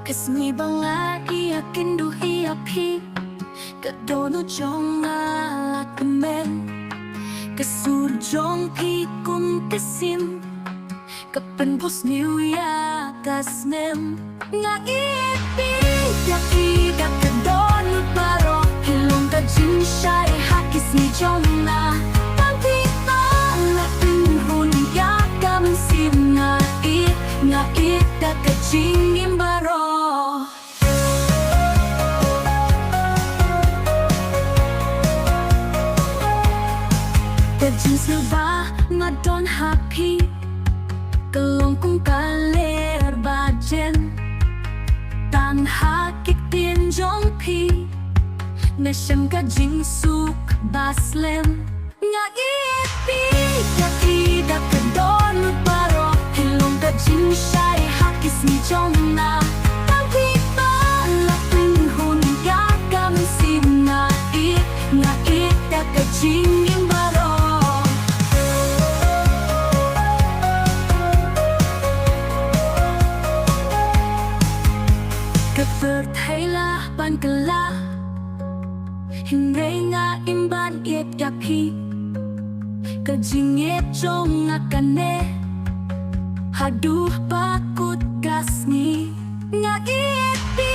Kasmi banga iyakin du iyapi Kadono jong alat kemen Kasur jong pikum kasim Kapan bos niu ya kasnem Nga ipi yak idak kadono paro Hilong ka jin shay hakis ni jong na Tanti alat pinhun ya kaman sim Nga idak ka jing imbaro Kajin silba nga don happy Kalong kong kaler bajen Tan hakik tin jong pi Nasham kajing suk baslem Nga ipi Yakida kadon paro Hilong kajing shay hakis ni jong na Tapi palapin hun gagam sim Nga ida kajing imbaro Kapertayla pangkala Hingay nga imban iyapi Kajingit jong akane Haduh pakut kasni Nga ipi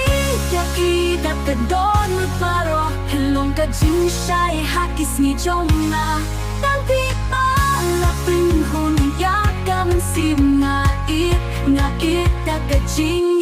Yakida kadon paro Hilong kajing shay hakis ni jong na Tanti palapin hun yakam sim Nga ida kajing